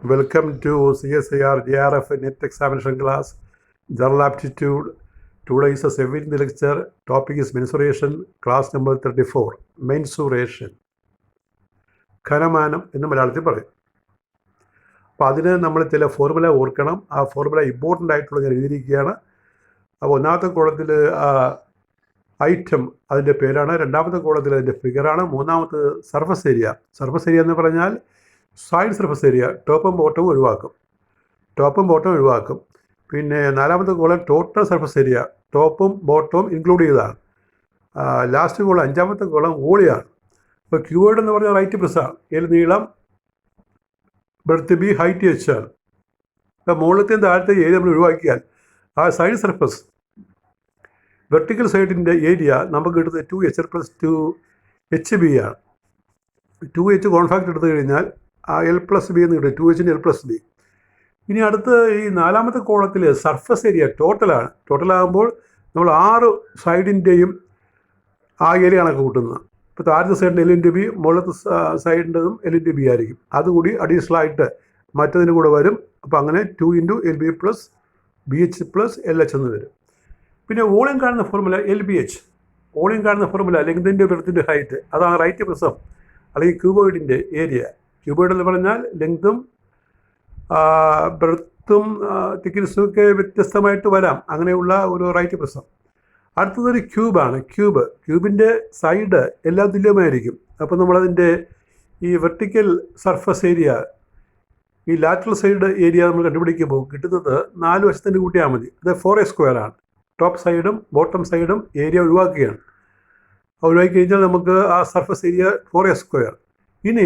Welcome to CSIR JRF Net Examination Class, General Aptitude. Today is the 7th lecture. Topic is mensuration. Class number 34. Mensuration. ഖനമാനം എന്ന് മലയാളത്തിൽ പറയും. അപ്പോൾ അതിന് നമ്മൾ ചില ഫോർമുല ഓർക്കണം. ആ ഫോർമുല ഇമ്പോർട്ടൻ്റ് ആയിട്ടുള്ള ഞാൻ എഴുതിയിരിക്കുകയാണ്. അപ്പോൾ ഒന്നാമത്തെ കോളത്തിൽ ഐറ്റം അതിൻ്റെ പേരാണ്, രണ്ടാമത്തെ കോളത്തിൽ അതിൻ്റെ ഫിഗറാണ്, മൂന്നാമത്തെ സർഫസ് ഏരിയ. സർഫസ് ഏരിയ എന്ന് പറഞ്ഞാൽ സൈഡ് സർഫസ് ഏരിയ, ടോപ്പും ബോട്ടവും ഒഴിവാക്കും. പിന്നെ നാലാമത്തെ കോളം ടോട്ടൽ സർഫസ് ഏരിയ, ടോപ്പും ബോട്ടവും ഇൻക്ലൂഡ് ചെയ്തതാണ്. ലാസ്റ്റ് കോളം, അഞ്ചാമത്തെ കോളം വോളിയാണ്. ഇപ്പോൾ ക്യൂവേഡ് എന്ന് പറഞ്ഞാൽ റൈറ്റ് പ്രസ്സാണ്. എൽ നീളം, ബ്രെഡ്ത്ത് ബി, ഹൈറ്റ് എച്ച് ആണ്. ഇപ്പോൾ മുകളിലത്തെയും താഴത്തെ ഏരിയ നമ്മൾ ഒഴിവാക്കിയാൽ ആ സൈഡ് സർഫസ് വെർട്ടിക്കൽ സൈഡിൻ്റെ ഏരിയ നമുക്ക് കിട്ടുന്നത് 2H+2HB ആണ്. 2H കോൺഫാക്റ്റ് എടുത്തു കഴിഞ്ഞാൽ ആ L+B എന്ന് കിട്ടും, 2H L+B. ഇനി അടുത്ത് ഈ നാലാമത്തെ കോളത്തിൽ സർഫസ് ഏരിയ ടോട്ടലാണ്. ടോട്ടലാകുമ്പോൾ നമ്മൾ 6 സൈഡിൻ്റെയും ആ ഏരിയ കണക്ക് കൂട്ടുന്നത്. ഇപ്പോൾ താഴത്തെ സൈഡിൻ്റെ L×B, മുകളിലത്തെ സൈഡിൻ്റെതും L×B ആയിരിക്കും. അതുകൂടി അഡീഷണൽ ആയിട്ട് മറ്റതിന് കൂടെ വരും. അപ്പോൾ അങ്ങനെ 2×LB+BH+LH എന്ന് വരും. പിന്നെ വോളിയം കാണുന്ന ഫോർമുല LBH. വോളിയം കാണുന്ന ഫോർമുല ലെങ്തിൻ്റെ ബ്രെഡ്ത്തിൻ്റെ ഹൈറ്റ്, അതാണ് റൈറ്റ് പ്രിസം അല്ലെങ്കിൽ ക്യൂബോയിഡിൻ്റെ ഏരിയ. ക്യൂബോയിഡ് എന്ന് പറഞ്ഞാൽ ലെങ്തും ബ്രെഡ്ത്തും തിക്നെസ്സും ഒക്കെ വ്യത്യസ്തമായിട്ട് വരാം. അങ്ങനെയുള്ള ഒരു റൈറ്റ് പ്രിസം. അടുത്തതൊരു ക്യൂബാണ്. ക്യൂബിൻ്റെ സൈഡ് എല്ലാം തുല്യമായിരിക്കും. അപ്പോൾ നമ്മളതിൻ്റെ ഈ വെർട്ടിക്കൽ സർഫസ് ഏരിയ, ഈ ലാറ്ററൽ സൈഡ് ഏരിയ നമ്മൾ കണ്ടുപിടിക്കുമ്പോൾ കിട്ടുന്നത് 4 വശത്തിൻ്റെ കൂട്ടിയാൽ മതി. അത് 4A² ആണ്. ടോപ്പ് സൈഡും ബോട്ടം സൈഡും ഏരിയ ഒഴിവാക്കി കഴിഞ്ഞാൽ നമുക്ക് ആ സർഫസ് ഏരിയ 4A². ഇനി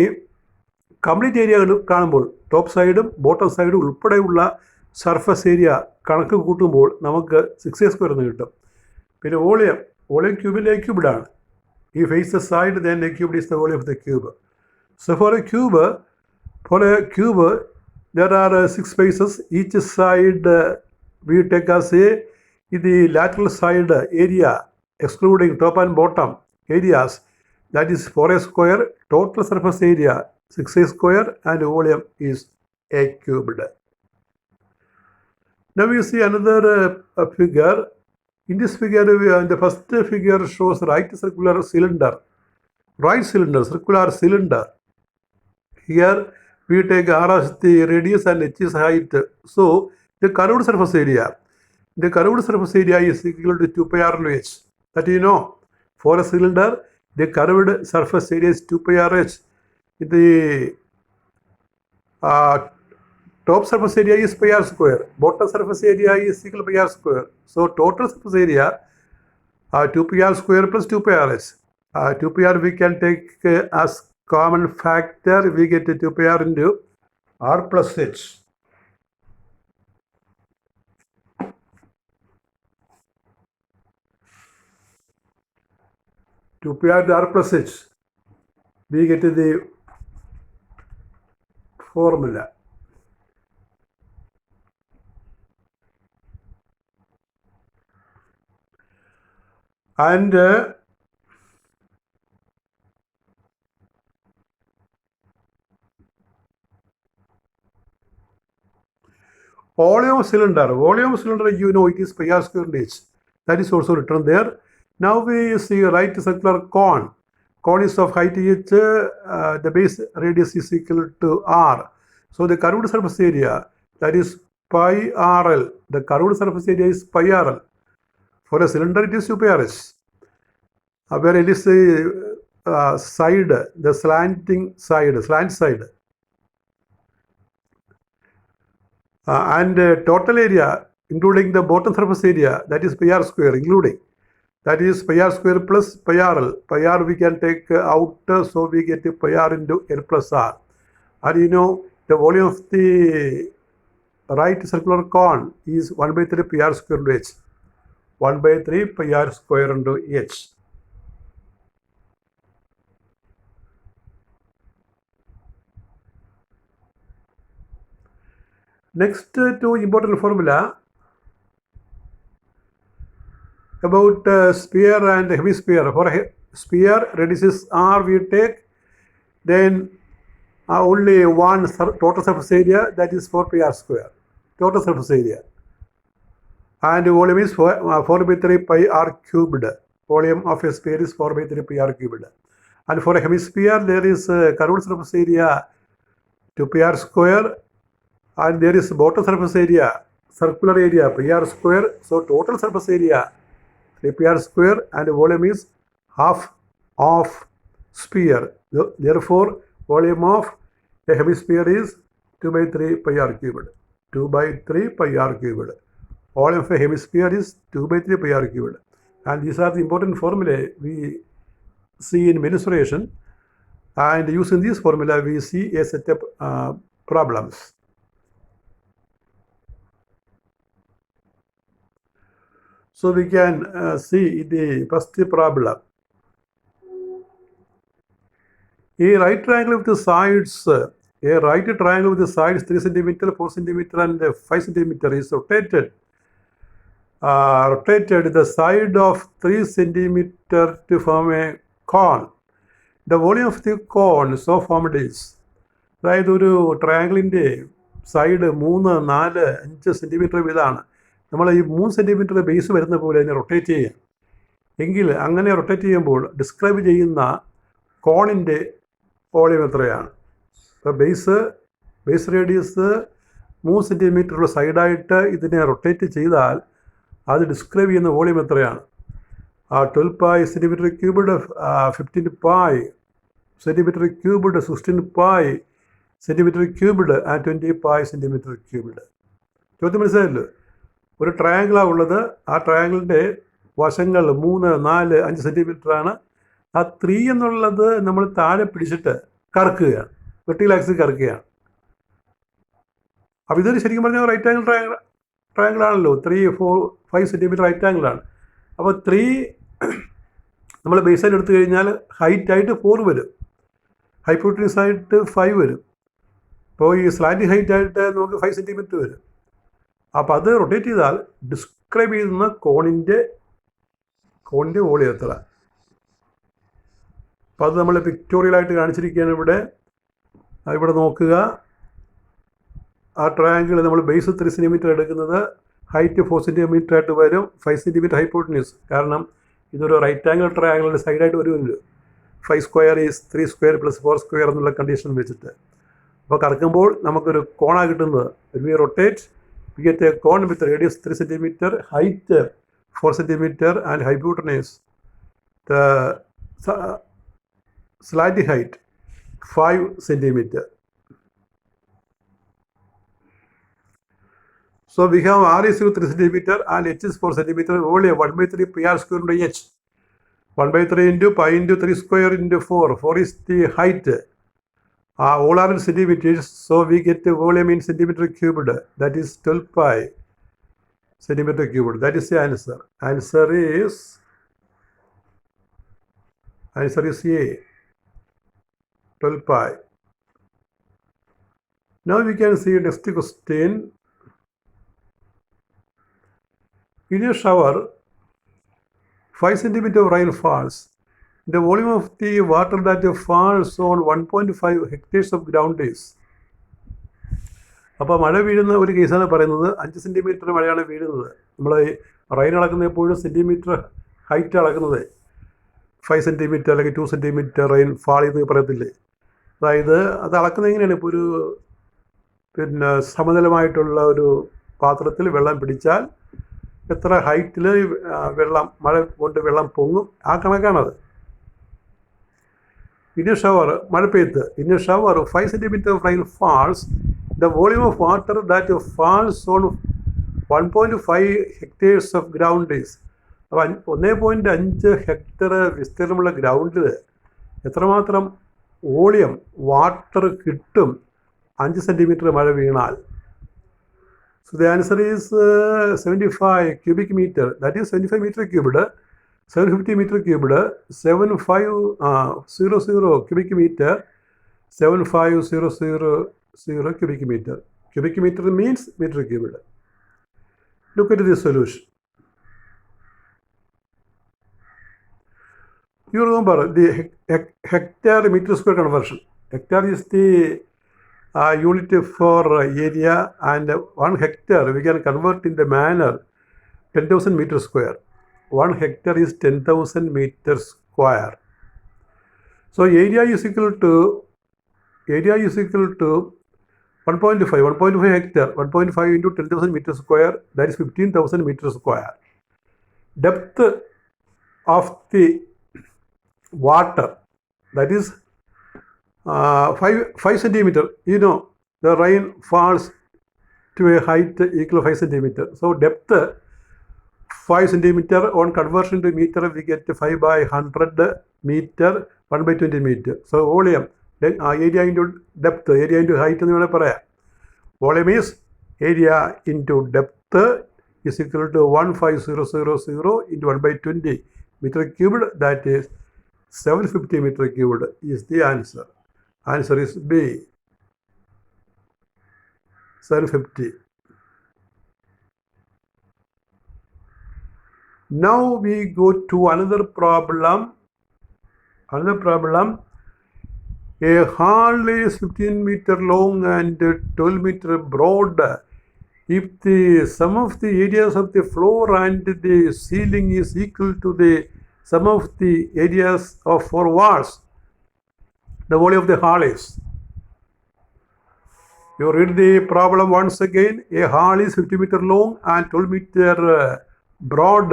കംപ്ലീറ്റ് ഏരിയ കാണുമ്പോൾ ടോപ്പ് സൈഡും ബോട്ടം സൈഡും ഉൾപ്പെടെയുള്ള സർഫസ് ഏരിയ കണക്ക് കൂട്ടുമ്പോൾ നമുക്ക് 6A² എന്ന് കിട്ടും. പിന്നെ വോളിയം ക്യൂബിൻ്റെ ക്യൂബിഡാണ്. ഈ face the side, then a cubed is the volume of the cube. So for a cube there are 6 faces. Each side we take as the lateral side area excluding top and bottom areas, that is 4A². Total surface area 6A², and volume is A³. Now we see another figure. In this figure, the first figure shows right circular cylinder. Here we take R as the radius and H is height. So the curved surface area is equal to 2πr/h. That you know, for a cylinder, the curved surface area is 2πr/h. The top surface area is πr². Bottom surface area is equal to πr². So total surface area 2πr² plus 2πr/h. 2πr we can take as common factor. We get 2πr into r+h. 2πr to r+h. We get the formula. And volume of cylinder, you know, it is πr²/h. That is also written there. Now we see a right circular cone. Cone is of height h. The base radius is equal to r. So the curved surface area, that is πrl. The curved surface area is πrl. For a cylinder, it is 2πr/h. Where it is the side, the slant side. And total area, including the bottom surface area, that is πr², including. That is πr² plus πrl. πr we can take out, so we get πr into L+r. And you know, the volume of the right circular cone is 1/3 πr²/h. 1/3 πr²/h. Next, two important formula about sphere and hemisphere. For sphere, radius is r we take, then only one total surface area, that is 4 pi r square, total surface area. And volume is 4 by 3 pi r cubed. Volume of a sphere is 4 by 3 pi r cubed. And for a hemisphere, there is curved surface area 2 pi r square, and there is bottom surface area, circular area pi r square. So total surface area 3 pi r square, and volume is half of sphere. Therefore, volume of a hemisphere is 2 by 3 pi r cubed. 2 by 3 pi r cubed. Volume of a hemisphere is 2 by 3 pi r cubed. And these are the important formulae we see in mensuration. And using this formula, we see a set of problems. So we can see the first problem. A right triangle with the sides, a right triangle with the sides 3 cm, 4 cm, and 5 cm is rotated. Rotated the side of 3 cm to form a cone. The volume of the cone so formed is, അതായത് ഒരു ട്രയാങ്കിളിൻ്റെ side 3, 4, 5 centimetre വീതമാണ്. നമ്മൾ ഈ 3 centimetre base വരുന്ന പോലെ അതിനെ rotate ചെയ്യാം. എങ്കിൽ അങ്ങനെ റൊട്ടേറ്റ് ചെയ്യുമ്പോൾ ഡിസ്ക്രൈബ് ചെയ്യുന്ന കോണിൻ്റെ വോളിയം എത്രയാണ്? ഇപ്പോൾ ബേസ് റേഡിയസ് 3 സെൻറ്റിമീറ്ററുള്ള സൈഡായിട്ട് ഇതിനെ റൊട്ടേറ്റ് ചെയ്താൽ അത് ഡിസ്ക്രൈബ് ചെയ്യുന്ന വോളിയം എത്രയാണ്? 12 pi centimetre cubed, 15 pi centimetre cubed, 16 pi centimetre cubed, and 20 pi centimetre cubed. ചോദ്യം മനസ്സിലായല്ലോ? ഒരു ട്രയാങ്കിളാണ് ഉള്ളത്. ആ ട്രയാങ്കിളിൻ്റെ വശങ്ങൾ 3, 4, 5 സെൻറ്റിമീറ്ററാണ്. ആ 3 എന്നുള്ളത് നമ്മൾ താഴെ പിടിച്ചിട്ട് കറക്കുകയാണ്, വെർട്ടിക്കൽ ആക്സിസ് കറക്കുകയാണ്. അപ്പോൾ ഇതൊരു ശരിക്കും പറഞ്ഞാൽ റൈറ്റ് ആംഗിൾ ട്രയാങ്കിളാണല്ലോ. 3, 4, 5 സെൻറ്റിമീറ്റർ റൈറ്റ് ആംഗിളാണ്. അപ്പോൾ 3 നമ്മൾ ബേസായിട്ട് എടുത്തു കഴിഞ്ഞാൽ ഹൈറ്റായിട്ട് 4 വരും, ഹൈപ്പോട്ടനസ് ആയിട്ട് 5 വരും. അപ്പോൾ ഈ സ്ലാൻഡിങ് ഹൈറ്റായിട്ട് നമുക്ക് 5 സെൻറ്റിമീറ്റർ വരും. അപ്പോൾ അത് റൊട്ടേറ്റ് ചെയ്താൽ ഡിസ്ക്രൈബ് ചെയ്യുന്ന കോണിൻ്റെ വോളിയം എത്ര? അപ്പോൾ അത് നമ്മൾ പിക്ടോറിയലായിട്ട് കാണിച്ചിരിക്കുകയാണ് ഇവിടെ. ഇവിടെ നോക്കുക. ആ ട്രയാങ്കിൾ നമ്മൾ ബേസ് 3 സെൻറ്റിമീറ്റർ എടുക്കുന്നത്, ഹൈറ്റ് 4 സെൻറ്റിമീറ്റർ ആയിട്ട് വരും, 5 സെൻറ്റിമീറ്റർ ഹൈപ്പോട്ടനസ്. കാരണം ഇതൊരു റൈറ്റ് ആംഗിൾ ട്രയാങ്കിളിൻ്റെ സൈഡായിട്ട് വരുമല്ലോ. 5 square is 3 square plus 4 square എന്നുള്ള കണ്ടീഷൻ വെച്ചിട്ട് അപ്പോൾ കറക്കുമ്പോൾ നമുക്കൊരു കോണാണ് കിട്ടുന്നത്. We rotate, we get a cone with radius 3 centimetre, height 4 centimetre, and hypotenuse the slanting height 5 centimetre. So we have R is 3 centimeter and H is 4 centimeter. Only 1 by 3 pi r square into H. 1 by 3 into pi into 3 square into 4. 4 is the height. All are in centimeters. So we get the volume in centimeter cubed. That is 12 pi centimeter cubed. That is the answer. Answer is A. 12 pi. Now we can see next question. In a shower, 5 centimeter of rain falls. The volume of the water that falls on 1.5 hectares of ground is. അപ്പോൾ മഴ വീഴുന്ന ഒരു കേസാണ് പറയുന്നത്. 5 centimetre മഴയാണ് വീഴുന്നത്. നമ്മൾ rain അളക്കുന്നത് എപ്പോഴും സെൻറ്റിമീറ്റർ ഹൈറ്റ് അളക്കുന്നത്. 5 സെൻറ്റിമീറ്റർ അല്ലെങ്കിൽ 2 സെൻറ്റിമീറ്റർ റെയിൻ ഫാൾ എന്ന് പറയത്തില്ലേ. അതായത് അത് അളക്കുന്നത് എങ്ങനെയാണ്? ഇപ്പോൾ ഒരു സമതലമായിട്ടുള്ള ഒരു പാത്രത്തിൽ വെള്ളം പിടിച്ചാൽ എത്ര ഹൈറ്റിൽ മഴ കൊണ്ട് വെള്ളം പൊങ്ങും, ആ കണക്കാണത്. In a shower, മഴ പെയ്ത്ത്, in a shower 5 centimeter of rain falls, the volume of water that falls on 1.5 hectares of ground is. അപ്പോൾ 1.5 ഹെക്ടർ വിസ്തീർണമുള്ള ഗ്രൗണ്ടിൽ എത്രമാത്രം വോളിയം വാട്ടർ കിട്ടും 5 സെൻറ്റിമീറ്റർ മഴ വീണാൽ? So the answer is 75 cubic meter. That is 75 meter cubed, 750 meter cubed, 7500 cubic meter, 75000 cubic meter. Cubic meter means meter cubed. Look at this solution. You remember the hectare meter square conversion. Hectare is the unit for area, and 1 hectare we can convert in the manner 10,000 meters square. 1 hectare is 10,000 meters square. So area is equal to 1.5 hectare, 1.5 into 10,000 meters square, that is 15,000 meters square. Depth of the water, that is 5 centimeter. You know, the rain falls to a height equal to 5 centimeter. So depth 5 centimeter, on conversion to meter we get 5 by 100 meter, 1 by 20 meter. So volume, area into depth, area into height എന്ന് വേണമെങ്കിൽ പറയാം. Volume is area into depth is equal to 15000 into 1 by 20 meter cubed, that is 750 meter cubed is the answer. Answer is B, 750. Now we go to another problem. A hall is 15 meter long and 12 meter broad. If the sum of the areas of the floor and the ceiling is equal to the sum of the areas of 4 walls, the volume of the hall is. You read the problem once again. A hall is 50 meter long and 12 meter broad.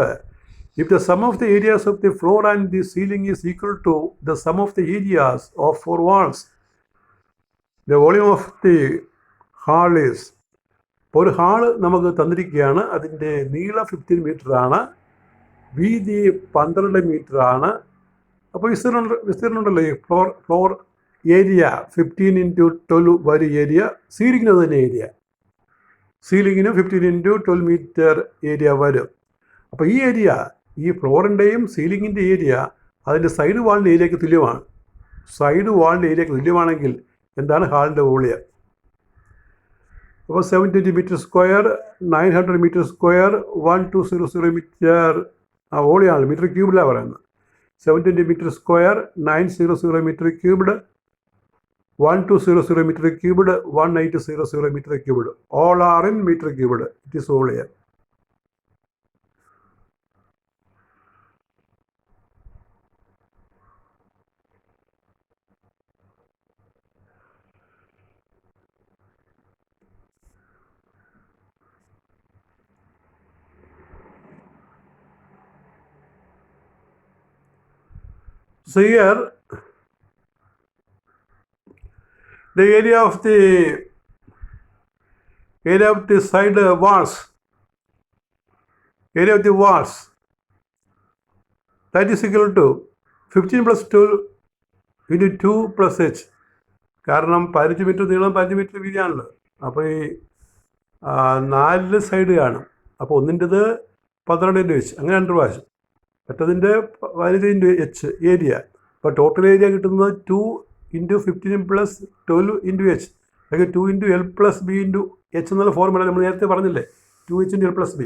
If the sum of the areas of the floor and the ceiling is equal to the sum of the areas of 4 walls, the volume of the hall is. ഇപ്പോൾ ഒരു hall നമുക്ക് തന്നിരിക്കുകയാണ്. അതിൻ്റെ നീളം 15 metre ആണ്, വീതി 12 metre ആണ്. അപ്പോൾ വിസ്തീർണം ഉണ്ടല്ലോ, ഈ ഫ്ലോർ ഏരിയ 15 into 12 വരെ ഏരിയ, സീലിങ്ങിന് തന്നെ ഏരിയ, സീലിങ്ങിന് 15 into 12 മീറ്റർ ഏരിയ വരും. അപ്പോൾ ഈ ഏരിയ, ഈ ഫ്ലോറിൻ്റെയും സീലിങ്ങിൻ്റെ ഏരിയ അതിൻ്റെ സൈഡ് വാളിൻ്റെ ഏരിയയ്ക്ക് തുല്യമാണ്. സൈഡ് വാളിൻ്റെ ഏരിയയ്ക്ക് തുല്യമാണെങ്കിൽ എന്താണ് ഹാളിൻ്റെ വോളിയം? അപ്പോൾ 720 metre square, 900 metre square, 1200 metre വോളിയമാണ്, മീറ്റർ ക്യൂബിലാണ് പറയുന്നത്. 720 metre square, 900 metre cubed, 1200 meter cubed, 1800 meter cubed. All are in meter cubed. It is all here. So here, the area of the side walls, that is equal to 15 plus 12 into 2 plus h. കാരണം 15 metre നീളം 15 metre വീതിയാണല്ലോ. അപ്പോൾ ഈ 4 side കാണും. അപ്പോൾ ഒന്നിൻ്റെത് 12 into h, അങ്ങനെ 2 പ്രാവശ്യം. മറ്റതിൻ്റെ 15 into h area. അപ്പോൾ total area കിട്ടുന്നത് 2 into 15 plus 12 into h, അല്ലെങ്കിൽ 2 into l plus b into h എന്നുള്ള ഫോർമുല നമ്മൾ നേരത്തെ പറഞ്ഞില്ലേ, 2h into l plus b.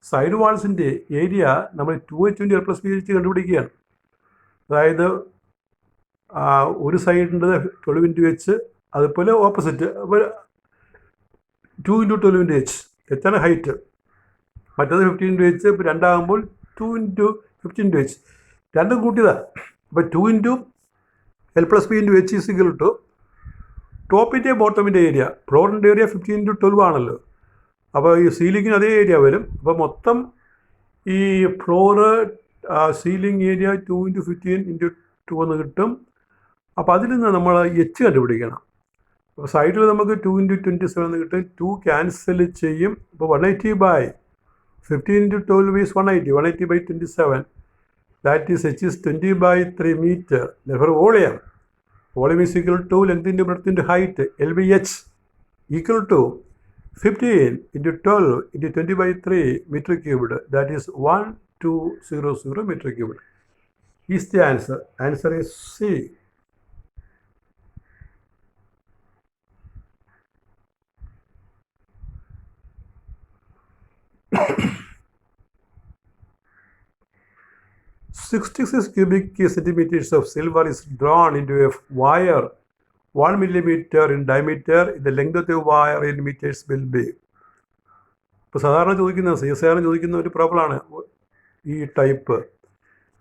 Side വാൾസിൻ്റെ ഏരിയ നമ്മൾ 2h into l plus b വെച്ച് കണ്ടുപിടിക്കുകയാണ്. അതായത് ഒരു സൈഡിൻ്റെ 12 into h, അതുപോലെ ഓപ്പോസിറ്റ് 2 into 12 into h, എച്ചാണ് ഹൈറ്റ്, മറ്റത് 15 into h. ഇപ്പോൾ രണ്ടാകുമ്പോൾ 2 into 15 into h, രണ്ടും കൂട്ടിയതാണ്. അപ്പോൾ 2 into l plus b into h is equal to ടോപ്പിൻ്റെ ബോട്ടമിൻ്റെ ഏരിയ, ഫ്ലോറിൻ്റെ ഏരിയ 15 into 12 ആണല്ലോ. അപ്പോൾ ഈ സീലിങ്ങിന് അതേ ഏരിയ വരും. അപ്പോൾ മൊത്തം ഈ floor ceiling area 2 into 15 into 2 എന്ന് കിട്ടും. അപ്പോൾ അതിൽ നിന്ന് നമ്മൾ എച്ച് കണ്ടുപിടിക്കണം. അപ്പോൾ സൈഡിൽ നമുക്ക് 2 into 27 എന്ന് കിട്ടും. 2 ക്യാൻസൽ ചെയ്യും. അപ്പോൾ 180 by 15 into 12 is 180 by 27. That is h is 20 by 3 meter. Therefore volume is equal to length into breadth into height, L by h, equal to 15 into 12 into 20 by 3 meter cubed. That is 1200 meter cubed. Is the answer. Answer is C. 66 cubic centimeters of silver is drawn into a wire 1 millimeter in diameter. The length of the wire in meters will be. ഇപ്പോൾ സാധാരണ ചോദിക്കുന്ന CSIR ചോദിക്കുന്ന ഒരു പ്രോബ്ലമാണ് ഈ type.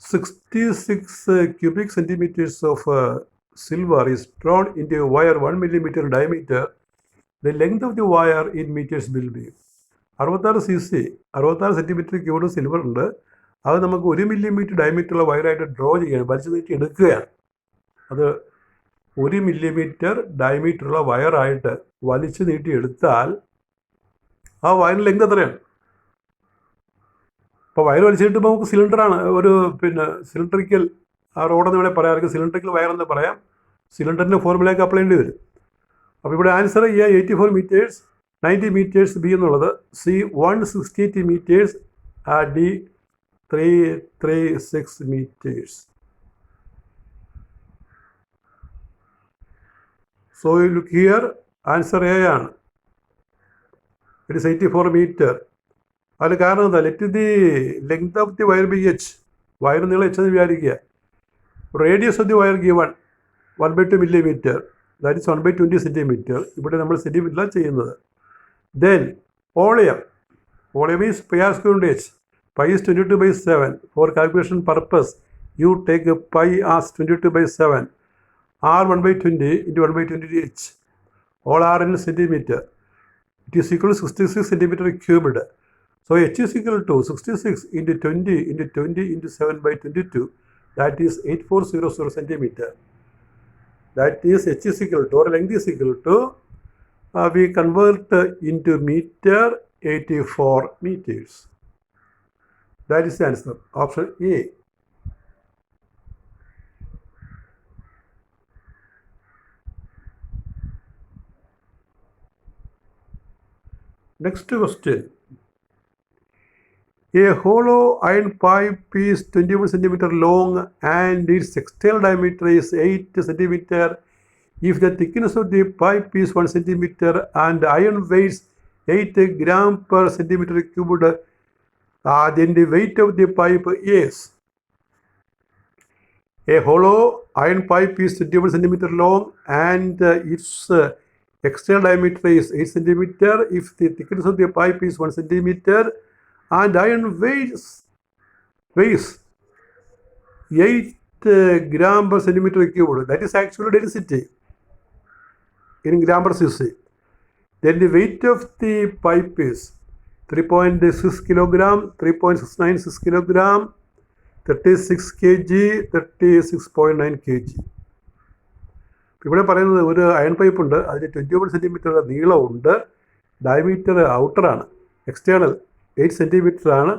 66 cubic centimeters of silver is drawn into a wire 1 millimeter in diameter. The length of the wire in meters will be. 66 centimetre cube silver ഉണ്ട്. അത് നമുക്ക് 1 മില്ലിമീറ്റർ ഡയമീറ്ററുള്ള വയറായിട്ട് ഡ്രോ ചെയ്യണം, വലിച്ചു നീട്ടി എടുക്കുകയാണ്. അത് 1 മില്ലിമീറ്റർ ഡയമീറ്ററുള്ള വയറായിട്ട് വലിച്ചു നീട്ടി എടുത്താൽ ആ വയറിന് ലെങ്ത് എത്രയാണ്? അപ്പോൾ വയർ വലിച്ചിട്ട് നമുക്ക് സിലിണ്ടറാണ്, ഒരു സിലിണ്ടറിക്കൽ ആ റോഡെന്ന് വേണേൽ പറയാം, അല്ലെങ്കിൽ സിലിണ്ടറിക്കൽ വയറെന്ന് പറയാം. സിലിണ്ടറിൻ്റെ ഫോർമുലയൊക്കെ അപ്ലൈ ചെയ്യേണ്ടി വരും. അപ്പോൾ ഇവിടെ ആൻസർ ചെയ്യുക 84 മീറ്റേഴ്സ്, 90 മീറ്റേഴ്സ് ബി എന്നുള്ളത്, C 168 metres, D 336 meters. So you look here, answer A ആണ്. It is 84 meter. അതിന് കാരണം എന്താ? Let the length of the wire be H. Wire നീളം എച്ച് എന്ന് വിചാരിക്കുക. Radius of the wire given 1/2 millimeter. That is 1/20 centimeter. ഇവിടെ നമ്മൾ സെൻറ്റിമീറ്ററിലാണ് ചെയ്യുന്നത്. Then volume is pi r square into h. Pi is 22/7. For calculation purpose, you take pi as 22/7. R 1/20 into 1/20 h. All are in centimeter. It is equal to 66 centimeter cubed. So h is equal to 66 into 20 into 20 into 7/22. That is 8400 centimeter. That is h is equal to, or length is equal to, we convert into meter, 84 meters. That is the answer. Option A. Next question. A hollow iron pipe is 21 centimeter long and its external diameter is 8 centimeter. If the thickness of the pipe is 1 centimeter and iron weighs 8 gram per centimeter cubed, then the weight of the pipe is. A hollow iron pipe is 21 centimeter long and its external diameter is 8 centimeter. If the thickness of the pipe is 1 centimeter and iron weighs 8 gram per centimeter cubed, that is actual density in gram per cc. Then the weight of the pipe is 3.6 kilogram, 3.696 kilogram, 36 kg, 36.9 kg. ഇവിടെ പറയുന്നത് ഒരു iron pipe ഉണ്ട്, അതിന് 21 centimetre നീളമുണ്ട്, diameter ഔട്ടറാണ്, external 8 centimetre ആണ്,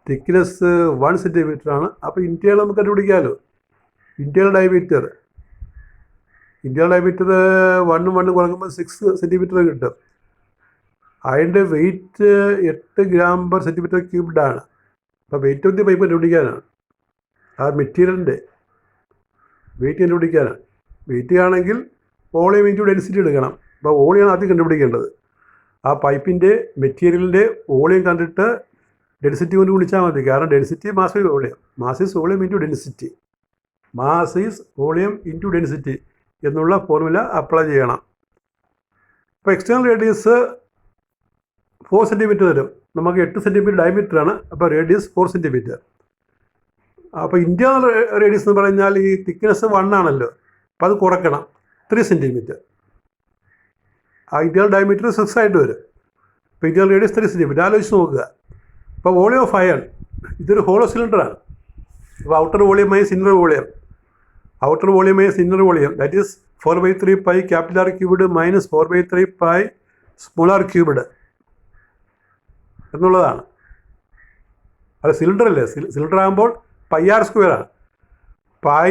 thickness 1 centimetre ആണ്. അപ്പോൾ ഇന്റേണൽ നമുക്ക് കണ്ടുപിടിക്കാമല്ലോ. ഇന്റേണൽ ഡയമീറ്റർ 1 കുറങ്ങുമ്പോൾ 6 സെൻറ്റിമീറ്റർ കിട്ടും. അതിൻ്റെ weight 8 gram per centimeter cubed ആണ്. അപ്പോൾ വെയിറ്റ് ഓഫ് ദി പൈപ്പ് കണ്ടുപിടിക്കാനാണ്, ആ മെറ്റീരിയലിൻ്റെ വെയിറ്റ് കണ്ടുപിടിക്കാനാണ്. വെയിറ്റ് ആണെങ്കിൽ വോളിയം ഇൻറ്റു ഡെൻസിറ്റി എടുക്കണം. അപ്പോൾ വോളിയം ആദ്യം കണ്ടുപിടിക്കേണ്ടത്. ആ പൈപ്പിൻ്റെ മെറ്റീരിയലിൻ്റെ വോളിയം കണ്ടിട്ട് ഡെൻസിറ്റി കൊണ്ട് വിളിച്ചാൽ മതി. കാരണം density mass by volume, mass is volume into density, mass is volume into density എന്നുള്ള ഫോർമുല അപ്ലൈ ചെയ്യണം. അപ്പോൾ എക്സ്റ്റേണൽ റേഡിയസ് 4 സെൻറ്റിമീറ്റർ തരും. നമുക്ക് 8 സെൻറ്റിമീറ്റർ ഡയമീറ്റർ ആണ്. അപ്പോൾ റേഡിയസ് 4 സെൻറ്റിമീറ്റർ. അപ്പോൾ ഇന്റേണൽ റേഡിയസ് എന്ന് പറഞ്ഞാൽ ഈ തിക്നെസ് 1 ആണല്ലോ, അപ്പോൾ അത് കുറയ്ക്കണം, 3 സെൻറ്റിമീറ്റർ. ആ ഇന്റേണൽ ഡയമീറ്റർ 6 ആയിട്ട് വരും. അപ്പോൾ ഇന്റേണൽ റേഡിയസ് 3 സെൻറ്റിമീറ്റർ. ആലോചിച്ച് നോക്കുക. അപ്പോൾ വോളിയം ഓഫ് അയൺ, ഇതൊരു ഹോളോ സിലിണ്ടറാണ്. അപ്പോൾ outer volume minus inner volume, outer volume minus inner volume, that is 4/3 pi capital R cubed minus 4/3 pi small r cubed എന്നുള്ളതാണ്. അത് സിലിണ്ടർ അല്ലേ, സിലിണ്ടർ ആകുമ്പോൾ പൈ ആർ സ്ക്വയർ ആണ്. Pi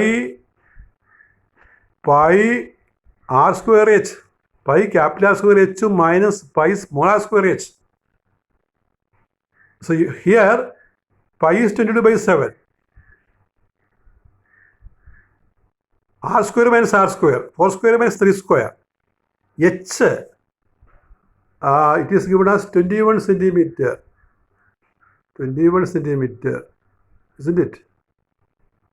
r square h, pi capital R square h minus pi small r square h. So here pi is 22/7. R square minus r square, 4 square minus 3 square. H it is given as 21 centimeter, isn't it?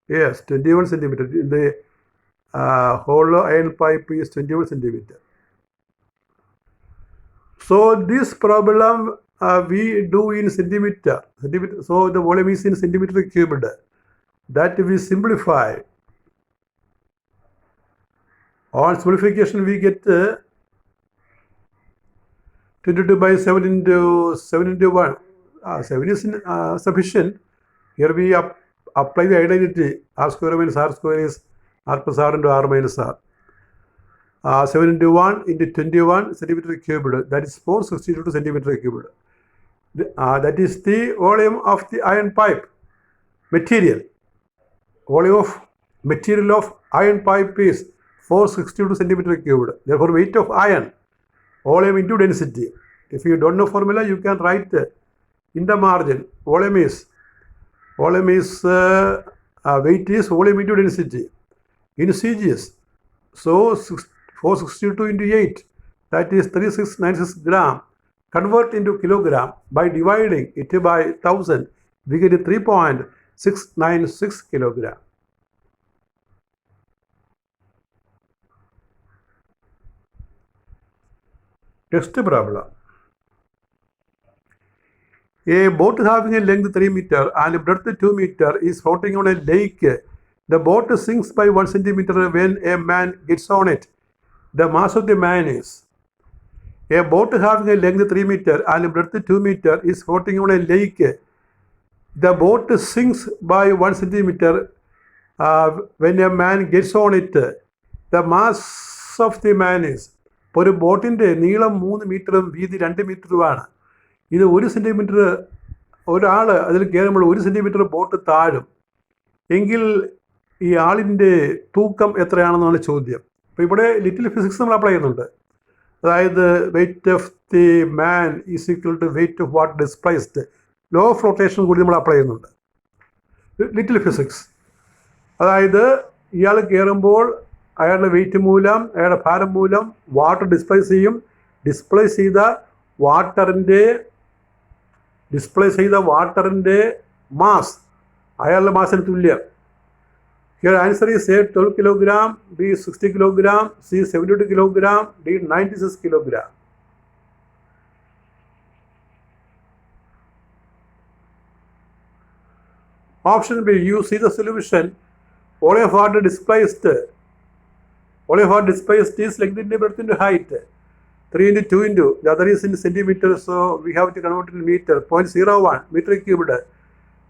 Yes, 21 centimeter. The hollow iron pipe is 21 centimeter. So this problem we do in centimeter. So the volume is in centimeter cubed. That we simplify. On simplification we get 22 by 7 into 1. 7 is sufficient. Here we apply the identity. R square minus R square is R plus R into R minus R. 7 into 1 into 21 centimeter cubed. That is 462 centimeter cubed. That is the volume of the iron pipe. Material. Volume of material of iron pipe is 462 centimeter cubed. Therefore, weight of iron, volume into density. If you don't know formula, you can write in the margin. Volume is weight is volume into density in CGS. So 462 into 8, that is 3696 gram. Convert into kilogram by dividing it by 1000. We get 3.696 kilogram. Next problem. A boat having a length 3 meter and breadth 2 meter is floating on a lake. The boat sinks by 1 centimeter when a man gets on it. The mass of the man is. A boat having a length 3 meter and breadth 2 meter is floating on a lake. The boat sinks by 1 centimeter when a man gets on it. The mass of the man is. ഇപ്പോൾ ഒരു ബോട്ടിൻ്റെ നീളം 3 മീറ്ററും വീതി 2 മീറ്ററുമാണ്. ഇത് 1 centimetre ഒരാൾ അതിൽ കയറുമ്പോൾ 1 സെൻറ്റിമീറ്റർ ബോട്ട് താഴും എങ്കിൽ ഈ ആളിൻ്റെ തൂക്കം എത്രയാണെന്നാണ് ചോദ്യം. അപ്പോൾ ഇവിടെ ലിറ്റിൽ ഫിസിക്സ് നമ്മൾ അപ്ലൈ ചെയ്യുന്നുണ്ട്. അതായത് weight of the man is equal to weight of water displaced. Law of flotation കൂടി നമ്മൾ അപ്ലൈ ചെയ്യുന്നുണ്ട്. ലിറ്റിൽ ഫിസിക്സ്, അതായത് ഇയാൾ കയറുമ്പോൾ അയാളുടെ വെയിറ്റ് മൂലം, അയാളുടെ ഭാരം മൂലം വാട്ടർ ഡിസ്പ്ലേസ് ചെയ്യും. ഡിസ്പ്ലേസ് ചെയ്ത വാട്ടറിൻ്റെ മാസ് അയാളുടെ മാസിന് തുല്യം. Here answer is A 12 kilogram, B 60 kilogram, C 72 kilogram, D 96 kilogram. Option B, you see the solution. Volume of water displaced is length into breadth into height. 3 into 2 into, the other is in centimeters, so we have to convert it in meter. 0.01 meter cubed.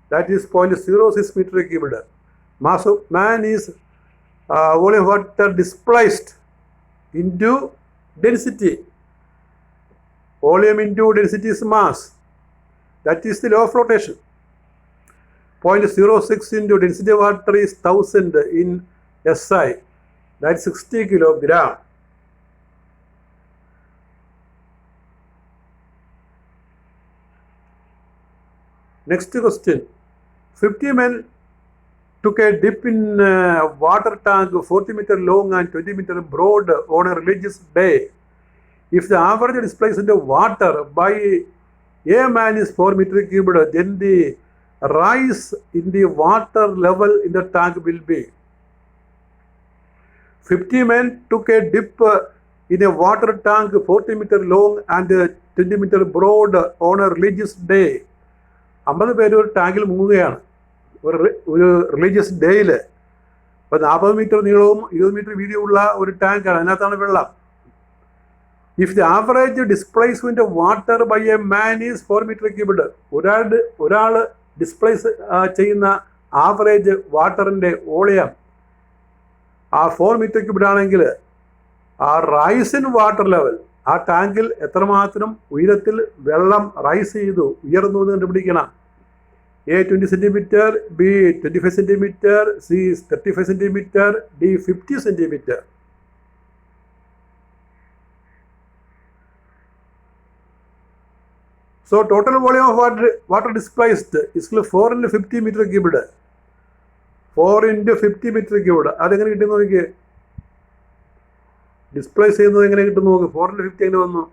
That is 0.06 meter cubed. Mass of man is volume of water displaced into density. Volume into density is mass. That is the law of flotation. 0.06 into density of water is 1000 in SI. That's 60 kilogram. Next question. 50 men took a dip in water tank 40 meter long and 20 meter broad on a religious day. If the average displacement of water by a man is 4 meter cubed, then the rise in the water level in the tank will be. 50 men took a dip in a water tank 40 meter long and 20 meter broad on a religious day. 50 പേര് ഒരു ടാങ്കിൽ മുങ്ങുകയാണ് ഒരു religious ഡേയിൽ. അപ്പോൾ 40 metre നീളവും 20 metre വീതിയുള്ള ഒരു ടാങ്കാണ്, അതിനകത്താണ് വെള്ളം. If the average displacement of water by a man is 4 metre cubed, ഒരാൾ ഡിസ്പ്ലേസ് ചെയ്യുന്ന ആവറേജ് വാട്ടറിൻ്റെ വോളിയം ആ 4 മീറ്റർ ക്യൂബ്ഡ് ആണെങ്കിൽ ആ റൈസ് ഇൻ വാട്ടർ ലെവൽ, ആ ടാങ്കിൽ എത്രമാത്രം ഉയരത്തിൽ വെള്ളം റൈസ് ചെയ്തു, ഉയർന്നു എന്ന് കണ്ടുപിടിക്കണം. A 20 centimeter, B 25 centimeter, C 35 centimeter, D 50 centimeter. So total volume of water displaced is 4 into 50 meter cubed. 4 into 50 meter cubed. അതെങ്ങനെ കിട്ടും നോക്കിയേ, ഡിസ്പ്ലേസ് ചെയ്യുന്നത് എങ്ങനെ കിട്ടും നോക്ക്. 4 into 50 എങ്ങനെ വന്നു?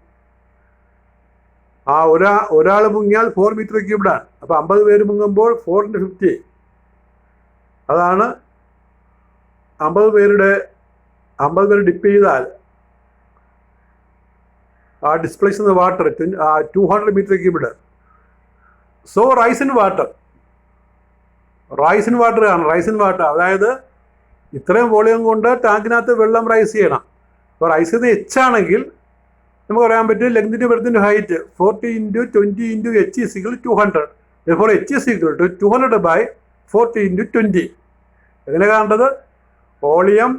ആ ഒരാൾ മുങ്ങിയാൽ 4 മീറ്റർ ക്യൂബ്ഡാണ്. അപ്പോൾ 50 പേര് മുങ്ങുമ്പോൾ 4 into 50. അതാണ് 50 പേര് ഡിപ്പ് ചെയ്താൽ displace in the water 200 metre cubed. So rise in water ആണ്. റൈസ് ഇൻ വാട്ടർ അതായത് ഇത്രയും വോളിയം കൊണ്ട് ടാങ്കിനകത്ത് വെള്ളം റൈസ് ചെയ്യണം. അപ്പോൾ റൈസ് ചെയ്യുന്ന എച്ച് ആണെങ്കിൽ നമുക്ക് പറയാൻ പറ്റും ലെങ്തിൻ്റെ ബ്രെഡ്ത്തിൻ്റെ height 40 × 20 × h is equal to 200. therefore h is equal to 200 by 40 × 20. എങ്ങനെ കാണേണ്ടത്? Volume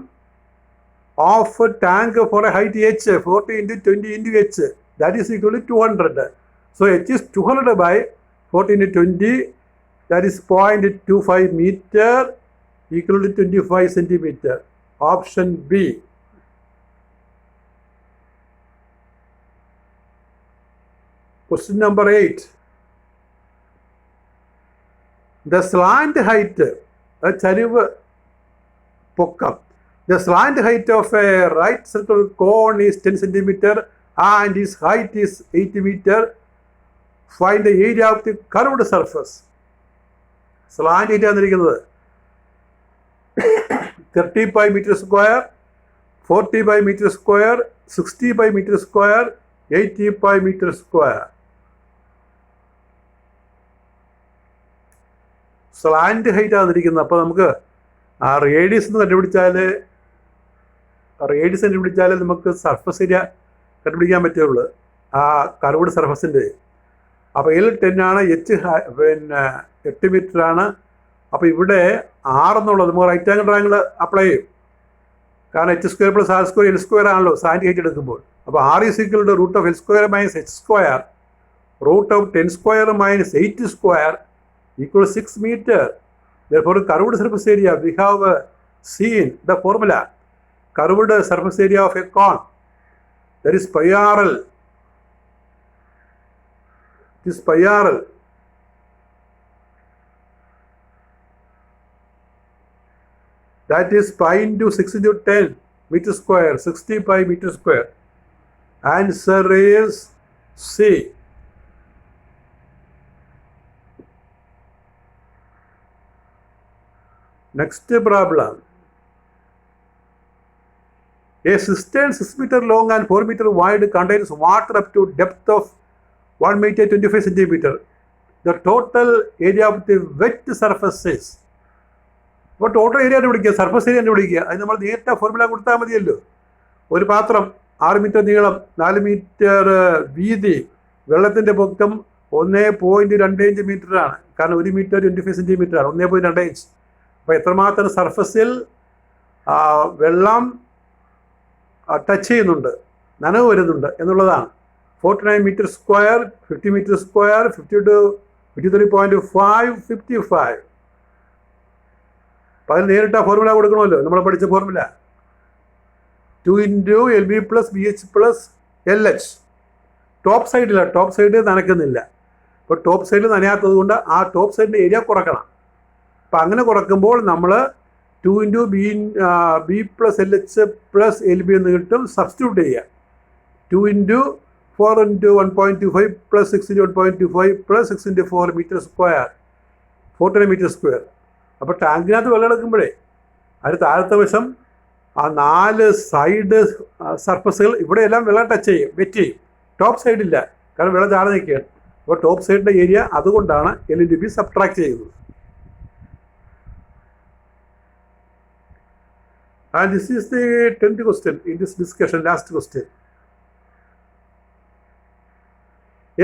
of tank four A height h 40 × 20 × h that is equal to 200. so h is 200 by 40 × 20, that is 0.25 meter equal to 25 centimeter. Option B. Question number 8. The slant height, ചരിവ് പൊക്കം. The slant height of a right circle cone is 10 centimeter and its height is 8 meter. Find the area of the curved surface. Slant height ആണെന്നിരിക്കുന്നത് 35 meter square, 45 meter square, 65 meter square, 85 meter square. Slant height ആണെന്നിരിക്കുന്നത്. അപ്പോൾ നമുക്ക് ആ radius കണ്ടുപിടിച്ചാൽ നമുക്ക് surface area കണ്ടുപിടിക്കാൻ പറ്റുള്ളൂ ആ curved സർഫസിൻ്റെ. അപ്പോൾ L10 ആണ്, പിന്നെ 8 മീറ്റർ ആണ്. അപ്പോൾ ഇവിടെ 6 എന്നുള്ളത് നമുക്ക് റൈറ്റ് ആംഗിൾ ട്രയാംഗിൾ അപ്ലൈ ചെയ്യും. കാരണം h² + r² L² ആണല്ലോ സ്ലാൻഡ് ഹൈറ്റ് എടുക്കുമ്പോൾ. അപ്പോൾ r is equal to root of L² - h², root of 10² - 8² equals 6 meter. Therefore, curved surface area, we have seen the formula. Curved surface area of a cone, that is pi RL. It is pi RL. That is pi into 6 into 10 meter square, 65 meter square. Answer is C. Next problem. A cistern 6 meter long and 4 meter wide contains water up to depth of 1 meter 25 centimeter. The total area of the wet surface is. അപ്പോൾ total area കണ്ടുപിടിക്കുക, surface area കണ്ടുപിടിക്കുക. അത് നമ്മൾ നേരിട്ട് formula കൊടുത്താൽ മതിയല്ലോ. ഒരു പാത്രം 6 മീറ്റർ നീളം, 4 മീറ്റർ വീതി, വെള്ളത്തിൻ്റെ പൊക്കം 1.25 മീറ്ററാണ്. കാരണം 1 മീറ്റർ 25 സെൻറ്റിമീറ്ററാണ്, 1.2 ഇഞ്ച്. അപ്പോൾ എത്രമാത്രം സർഫസിൽ വെള്ളം ടച്ച് ചെയ്യുന്നുണ്ട്, നനവ് വരുന്നുണ്ട് എന്നുള്ളതാണ്. 49 metre square, 50 metre square, 50 to 53.5, 55. അപ്പോൾ അതിന് നേരിട്ട് ഫോർമുല കൊടുക്കണമല്ലോ, നമ്മൾ പഠിച്ച formula 2 × LB + BH + LH. Top side നനയ്ക്കുന്നില്ല. അപ്പോൾ ടോപ്പ് സൈഡ് നനയാത്തത് കൊണ്ട് ആ ടോപ്പ് സൈഡിൻ്റെ ഏരിയ കുറക്കണം. അപ്പം അങ്ങനെ കുറയ്ക്കുമ്പോൾ നമ്മൾ 2 × B + LH + LB എന്ന് കിട്ടും. സബ്സ്റ്റിറ്റ്യൂട്ട് ചെയ്യുക. 2 × 4 × 1.25 + 6 × 1.25 + 6 × 4 മീറ്റർ സ്ക്വയർ, 49 മീറ്റർ സ്ക്വയർ. അപ്പോൾ ടാങ്കിനകത്ത് വെള്ളം എടുക്കുമ്പോഴേ അതിന് താഴത്തെ വശം ആ 4 സൈഡ് സർഫസുകൾ ഇവിടെയെല്ലാം വെള്ളം ടച്ച് ചെയ്യും, വെറ്റ് ചെയ്യും. ടോപ്പ് സൈഡില്ല, കാരണം വെള്ളം താഴെ നിൽക്കുകയാണ്. അപ്പോൾ ടോപ്പ് സൈഡിൻ്റെ ഏരിയ അതുകൊണ്ടാണ് L/B സബ്ട്രാക്ട് ചെയ്യുന്നത്. And this is the 10th question in this discussion, last question.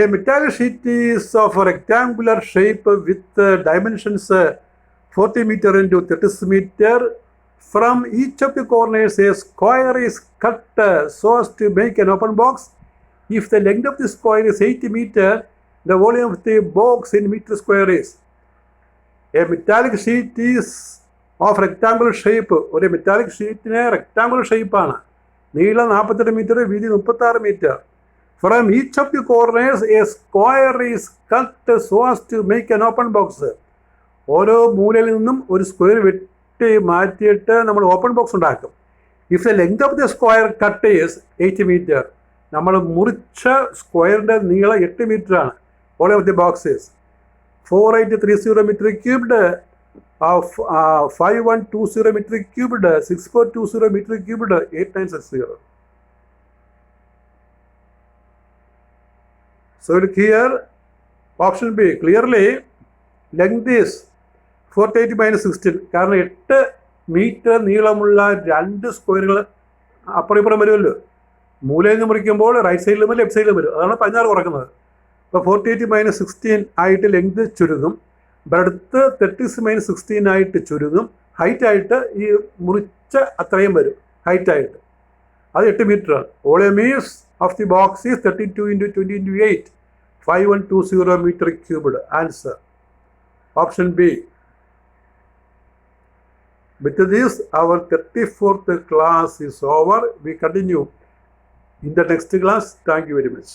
A metal sheet is of a rectangular shape with dimensions 40 meter into 30 meter. From each of the corners, a square is cut so as to make an open box. If the length of the square is 80 meter, the volume of the box in meter square is. A metallic sheet is of rectangular shape. ഒരു metallic ഷീറ്റിന് rectangular ഷേപ്പാണ്. നീളം 48 metre, വീതി 36 metre. From each of the corners, a square is cut so as to make an open box. ഓരോ മൂലയിൽ നിന്നും ഒരു square വെട്ടി മാറ്റിയിട്ട് നമ്മൾ ഓപ്പൺ ബോക്സ് ഉണ്ടാക്കും. If the length of the square cut is 8 metre, നമ്മൾ മുറിച്ച സ്ക്വയറിൻ്റെ നീളം 8 മീറ്ററാണ്. Volume of the box is 4830 metre cubed 5120 metric cubed, 6420 metric cubed, 8960. So look here, option B, clearly length is 480 minus 16. കാരണം 8 metre നീളമുള്ള രണ്ട് സ്ക്വയറുകൾ അപ്പുറം ഇപ്പുറം വരുമല്ലോ. മൂലയിൽ നിന്ന് മുറിക്കുമ്പോൾ റൈറ്റ് സൈഡിലും വരും ലെഫ്റ്റ് സൈഡിലും വരും. അതാണ് 16 കുറക്കുന്നത്. അപ്പോൾ 480 minus 16 ആയിട്ട് ലെങ്ത് ചുരുങ്ങും, ബ്രെഡ്ത്ത് 36 minus 16 ആയിട്ട് ചുരുങ്ങും, ഹൈറ്റ് ആയിട്ട് ഈ മുറിച്ച അത്രയും വരും ഹൈറ്റായിട്ട്. അത് 8 മീറ്ററാണ്. Volume is of the box is 32 into 20 into 8, 5120 meter cubed. Answer option B. With this, our 34th class is over. We continue in the next class. Thank you very much.